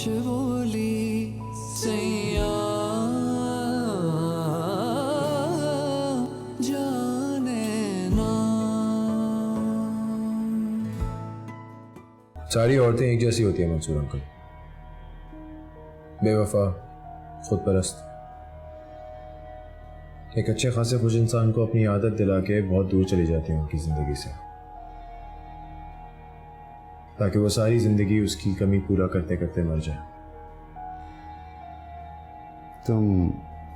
कुछ बोली सैया जाने ना। सारी औरतें एक जैसी होती हैं मंसूर अंकल, बेवफा, खुद परस्त। एक अच्छे खासे खुश इंसान को अपनी आदत दिला के बहुत दूर चली जाती है उनकी जिंदगी से, ताकि वो सारी जिंदगी उसकी कमी पूरा करते करते मर जाए। तुम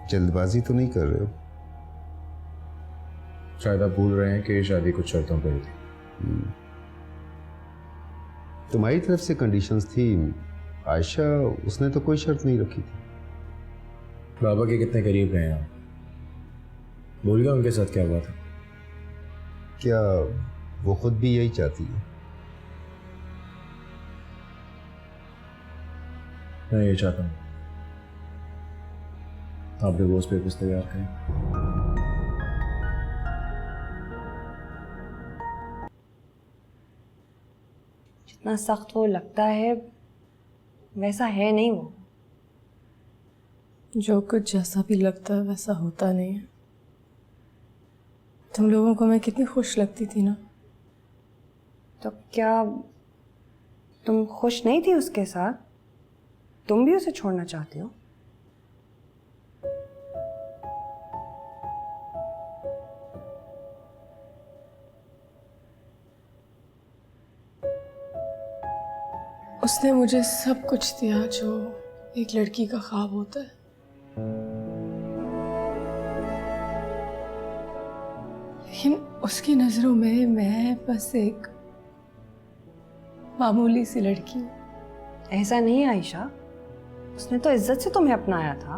जल्दबाजी तो नहीं कर रहे हो? शायद आप भूल रहे हैं कि ये शादी कुछ शर्तों पर ही थी। तुम्हारी तरफ से कंडीशंस थी, आयशा उसने तो कोई शर्त नहीं रखी थी। बाबा के कितने करीब रहे हैं आप? भूल गया उनके साथ क्या हुआ था? क्या वो खुद भी यही चाहती है? मैं ये चाहता हूँ आप डिवोर्स पेपर्स तैयार करें। जितना सख्त वो लगता है वैसा है नहीं वो। जो कुछ जैसा भी लगता है वैसा होता नहीं है। तुम लोगों को मैं कितनी खुश लगती थी ना। तो क्या तुम खुश नहीं थी उसके साथ? तुम भी उसे छोड़ना चाहती हो? उसने मुझे सब कुछ दिया जो एक लड़की का ख्वाब होता है। लेकिन उसकी नजरों में मैं बस एक मामूली सी लड़की हूँ। ऐसा नहीं आयशा, उसने तो इज्जत से तुम्हें अपनाया था।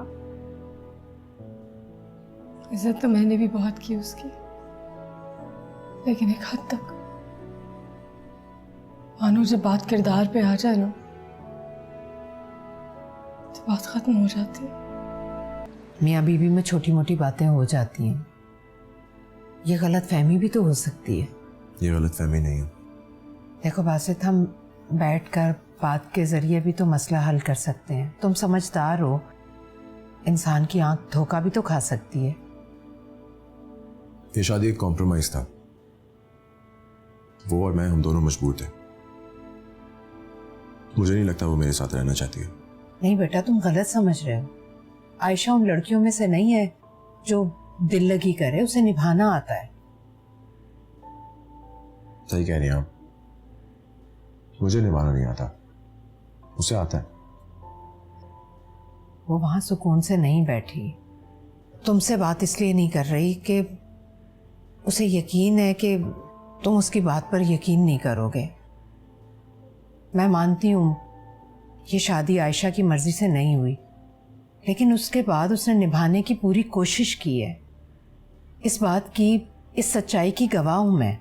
इज्जत तो मैंने भी बहुत की उसकी, लेकिन एक हद तक। मानो जब बात किरदार पे आ जाए ना तो बात खत्म हो जाती है। मियाँ बीवी में छोटी मोटी बातें हो जाती हैं, ये गलत फहमी भी तो हो सकती है। ये गलत फहमी नहीं है। देखो बासित, हम बैठकर बात के जरिए भी तो मसला हल कर सकते हैं। तुम समझदार हो, इंसान की आंख धोखा भी तो खा सकती है। ये शादी एक कॉम्प्रोमाइज था। वो और मैं, हम दोनों मजबूर थे। मुझे नहीं लगता वो मेरे साथ रहना चाहती है। नहीं बेटा, तुम गलत समझ रहे हो। आयशा उन लड़कियों में से नहीं है जो दिल लगी करे, उसे निभाना आता है। सही कह रही हैं आप, मुझे निभाना नहीं आता, उसे आता है। वो वहां सुकून से नहीं बैठी, तुमसे बात इसलिए नहीं कर रही कि उसे यकीन है कि तुम उसकी बात पर यकीन नहीं करोगे। मैं मानती हूं ये शादी आयशा की मर्जी से नहीं हुई, लेकिन उसके बाद उसने निभाने की पूरी कोशिश की है। इस बात की, इस सच्चाई की गवाह हूं मैं।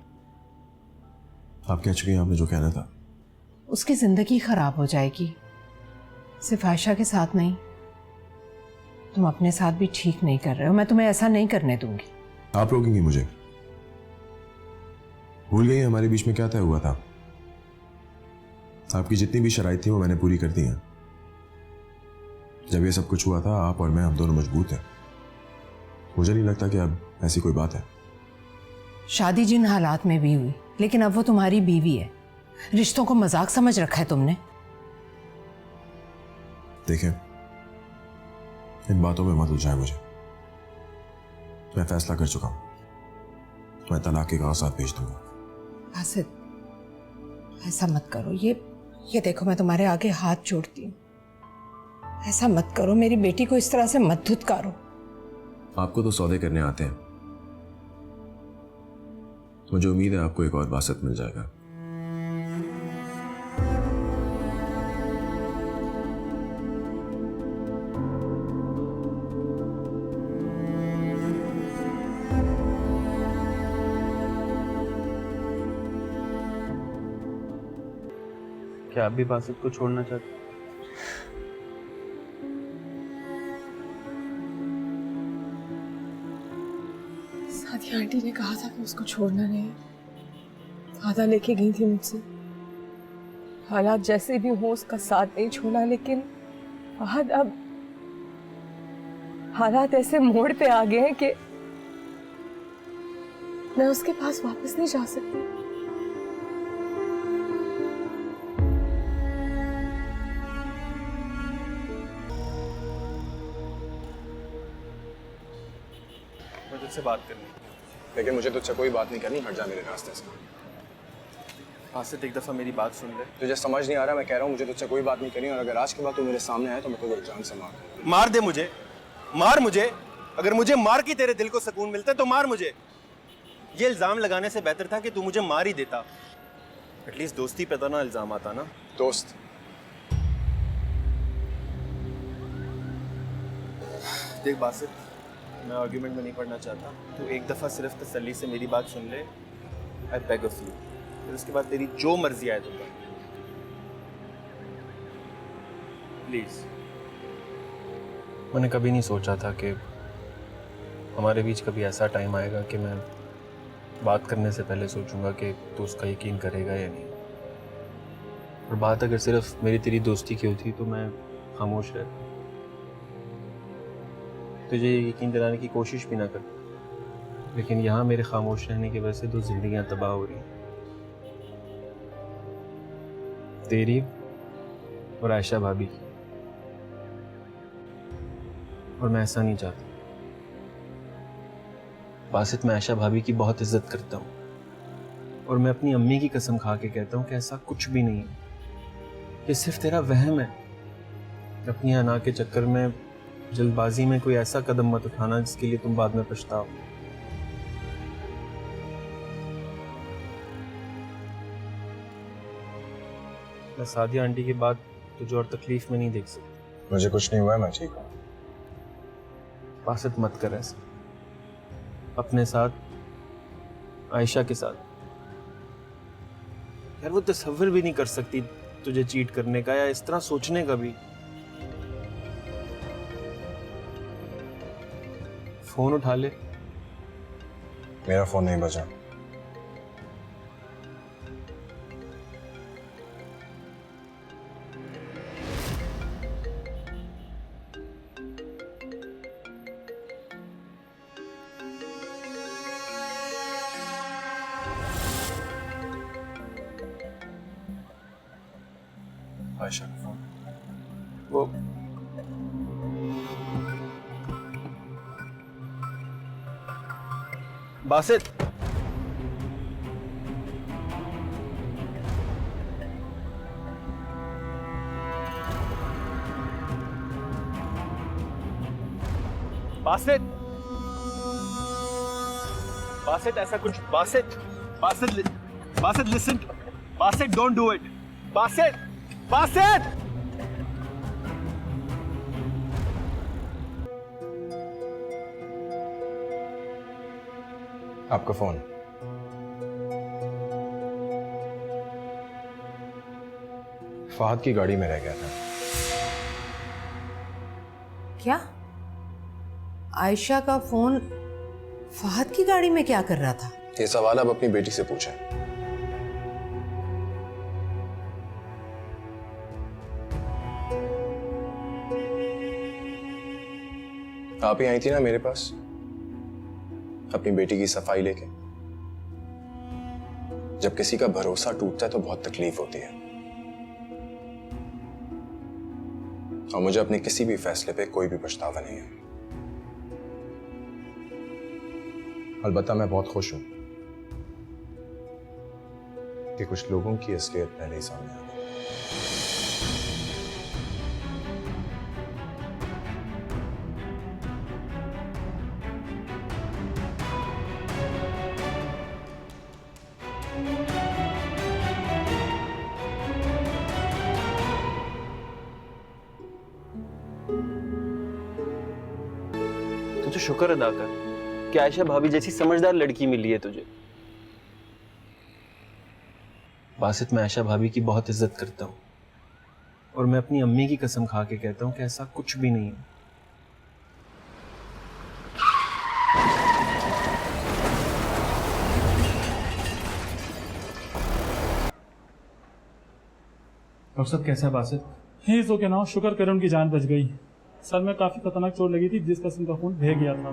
आप कह चुकी हैं आपने जो कहना था। उसकी जिंदगी खराब हो जाएगी, सिर्फ आयशा के साथ नहीं, तुम अपने साथ भी ठीक नहीं कर रहे हो। मैं तुम्हें ऐसा नहीं करने दूंगी। आप रोकेंगी मुझे? भूल गई हमारे बीच में क्या तय हुआ था? आपकी जितनी भी शराइत थी वो मैंने पूरी कर दी हैं। जब ये सब कुछ हुआ था, आप और मैं, हम दोनों मजबूत हैं। मुझे नहीं लगता कि अब ऐसी कोई बात है। शादी जिन हालात में भी हुई, लेकिन अब वो तुम्हारी बीवी है। रिश्तों को मजाक समझ रखा है तुमने। देखें, इन बातों में मत उलझाएं मुझे। मैं फैसला कर चुका हूं। मैं तलाक के कागजात भेज दूंगा। बासित, ऐसा मत करो। ये देखो, मैं तुम्हारे आगे हाथ जोड़ती हूँ, ऐसा मत करो। मेरी बेटी को इस तरह से मत धुतकारो। आपको तो सौदे करने आते हैं। मुझे उम्मीद है आपको एक और बासित मिल जाएगा। क्या आप भी बासित को छोड़ना चाहते? सादिया आंटी ने कहा था कि उसको छोड़ना नहीं है। वादा लेके गई थी मुझसे, हालात जैसे भी हो उसका साथ नहीं छोड़ा, लेकिन फहद अब हालात ऐसे मोड़ पे आ गए हैं कि मैं उसके पास वापस नहीं जा सकती। मुझे तुझसे बात करनी है। लेकिन मुझे तुझसे कोई बात नहीं करनी, हट जा मेरे रास्ते से। बासित एक दफ़ा मेरी बात सुन ले। तुझे समझ नहीं आ रहा, मैं कह रहा हूँ मुझे तुझसे कोई बात नहीं करनी, और अगर आज के बाद तू मेरे सामने आए तो मैं तुझे जान से मार। मार दे मुझे, मार मुझे। अगर मुझे मार के तेरे दिल को सुकून मिलता है तो मार मुझे। ये इल्ज़ाम लगाने से बेहतर था कि तू मुझे मार ही देता। एटलीस्ट दोस्ती पे तो ना इल्ज़ाम आता ना। दोस्त? देख बासित, मैं आर्ग्यूमेंट में नहीं पढ़ना चाहता। तू एक दफ़ा सिर्फ तसल्ली से मेरी बात सुन ले। I beg of you. फिर उसके बाद तेरी जो मर्जी आए तुम कर, प्लीज़। मैंने कभी नहीं सोचा था कि हमारे बीच कभी ऐसा टाइम आएगा कि मैं बात करने से पहले सोचूंगा कि तू उसका यकीन करेगा या नहीं। और बात अगर सिर्फ मेरी तेरी दोस्ती की होती तो मैं खामोश रहता, तुझे यकीन दिलाने की कोशिश भी ना कर। लेकिन यहाँ मेरे खामोश रहने की वजह से दो जिंदगियां तबाह हो रही, तेरी और आयशा भाभी की। और मैं ऐसा नहीं चाहता। बासित, मैं आयशा भाभी की बहुत इज्जत करता हूँ और मैं अपनी अम्मी की कसम खा के कहता हूँ कि ऐसा कुछ भी नहीं है। ये सिर्फ तेरा वहम है। अपनी अना के चक्कर में, जल्दबाजी में कोई ऐसा कदम मत उठाना जिसके लिए तुम बाद में पछताओ। मैं सादिया आंटी के बाद तुझे और तकलीफ में नहीं देख सकता। मुझे कुछ नहीं हुआ है, मैं ठीक हूँ। बासित मत कर ऐसा, अपने साथ, आयशा के साथ। यार वो तसव्वुर भी नहीं कर सकती तुझे चीट करने का या इस तरह सोचने का भी। फोन उठा ले। मेरा फोन नहीं बजा। आयशा का फोन। वो बासित, बासित, बासित ऐसा कुछ, Basit, Basit, Basit listen, Basit don't do it, Basit, Basit. आपका फोन। फहद की गाड़ी में रह गया था। क्या? आयशा का फोन फहद की गाड़ी में क्या कर रहा था? ये सवाल आप अपनी बेटी से पूछें। आप ही आई थी ना मेरे पास अपनी बेटी की सफाई लेके। जब किसी का भरोसा टूटता है तो बहुत तकलीफ होती है, और मुझे अपने किसी भी फैसले पे कोई भी पछतावा नहीं है। अलबत्ता मैं बहुत खुश हूं कि कुछ लोगों की असलियत पहले ही सामने आ गई। तुझे शुक्र अदा कर कि आयशा भाभी जैसी समझदार लड़की मिली है तुझे। बासित, मैं आयशा भाभी की बहुत इज्जत करता हूँ और मैं अपनी अम्मी की कसम खा के कहता हूँ कि ऐसा कुछ भी नहीं है। डॉक्टर साहब कैसा है Basit? He is okay now, शुक्र करें उनकी जान बच गई। सर में काफी खतरनाक चोट लगी थी, जिस किस्म का खून बह गया था।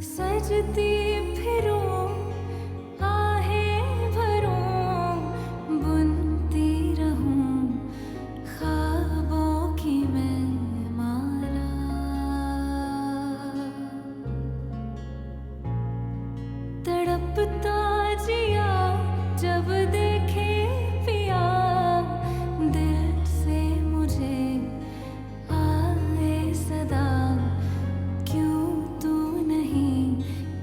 सजती फिरूं आहें भरूं, बुनती रहूं ख्वाबों की मैं माला। तड़पता जिया जब देखे पिया, दिल से मुझे आए सदा, क्यों तू नहीं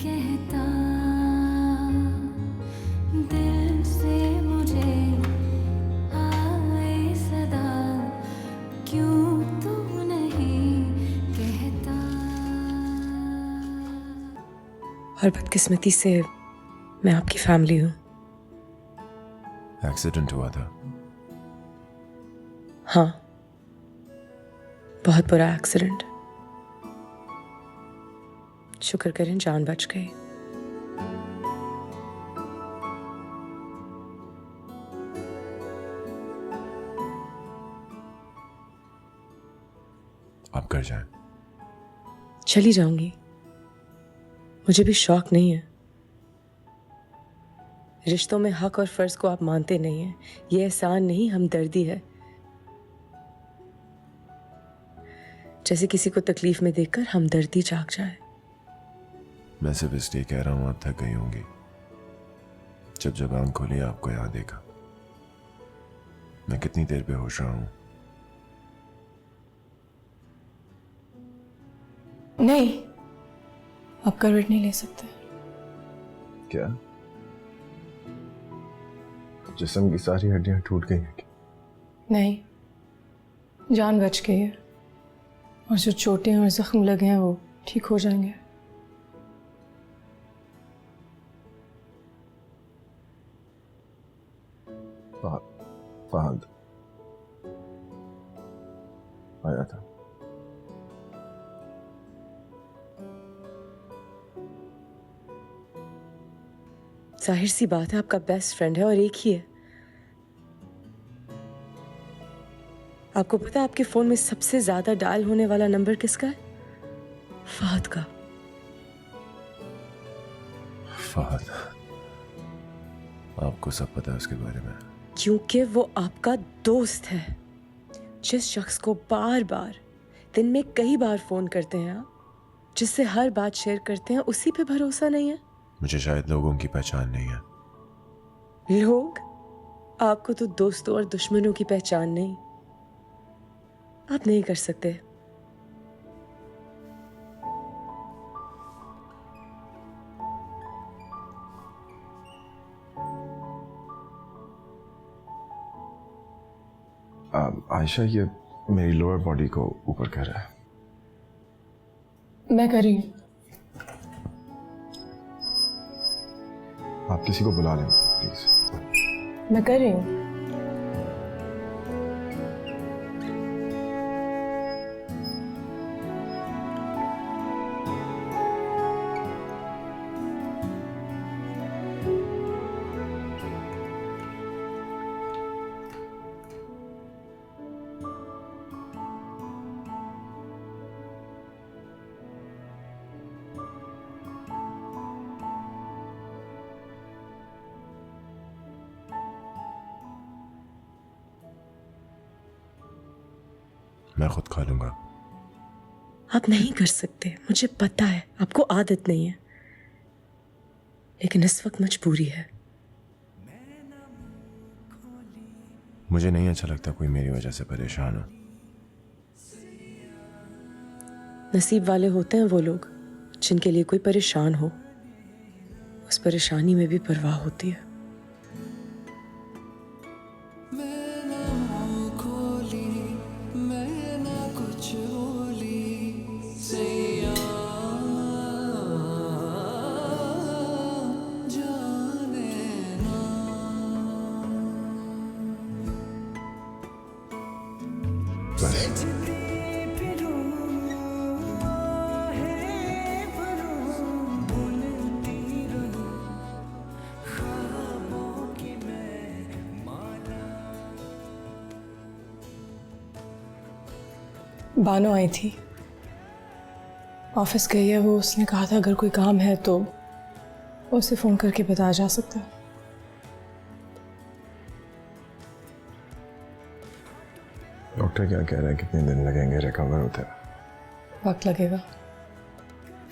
कहता। दिल से मुझे आए सदा, क्यों तू नहीं कहता। और बदकिस्मती से मैं आपकी फैमिली हूँ। एक्सीडेंट हुआ था। हाँ, बहुत बुरा एक्सीडेंट। शुक्र करें जान बच गई। आप घर जाएं। चली जाऊंगी, मुझे भी शौक नहीं है। रिश्तों में हक और फर्ज को आप मानते नहीं हैं। ये एहसान नहीं, हमदर्दी है। जैसे किसी को तकलीफ में देखकर हमदर्दी जाग जाए। मैं सिर्फ इसलिए कह रहा हूं आप थक गई होंगी। जब जबान खोली आपको याद देखा। मैं कितनी देर बेहोश रहा हूं? नहीं, आप करवट नहीं ले सकते। क्या जिस्म की सारी हड्डियां टूट गई हैं क्या? नहीं, जान बच गई है। और जो चोटें और जख्म लगे हैं वो ठीक हो जाएंगे। फहद आया था। जाहिर सी बात है, आपका बेस्ट फ्रेंड है और एक ही है। आपको पता है आपके फोन में सबसे ज्यादा डायल होने वाला नंबर किसका है? फहद का। फहद, आपको सब पता है उसके बारे में? क्योंकि वो आपका दोस्त है। जिस शख्स को बार बार दिन में कई बार फोन करते हैं आप, जिससे हर बात शेयर करते हैं, उसी पे भरोसा नहीं है। मुझे शायद लोगों की पहचान नहीं है। लोग? आपको तो दोस्तों और दुश्मनों की पहचान नहीं। आप नहीं कर सकते। आयशा, ये मेरी लोअर बॉडी को ऊपर कर रहा है। मैं कर रही हूँ। आप किसी को बुला लें प्लीज। मैं कर रही हूँ। मैं खुद खा लूंगा। आप नहीं कर सकते, मुझे पता है। आपको आदत नहीं है, लेकिन इस वक्त मजबूरी है। मुझे नहीं अच्छा लगता कोई मेरी वजह से परेशान हो। नसीब वाले होते हैं वो लोग जिनके लिए कोई परेशान हो। उस परेशानी में भी परवाह होती है। बानो आई थी, ऑफिस गई है वो। उसने कहा था अगर कोई काम है तो उसे फ़ोन करके बताया जा सकता है। डॉक्टर क्या कह रहा है, कितने दिन लगेंगे रिकवर होते? वक्त लगेगा,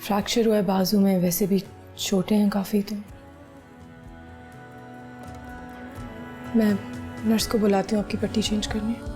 फ्रैक्चर हुआ है बाजू में, वैसे भी छोटे हैं काफ़ी। तो मैं नर्स को बुलाती हूँ, आपकी पट्टी चेंज करनी है।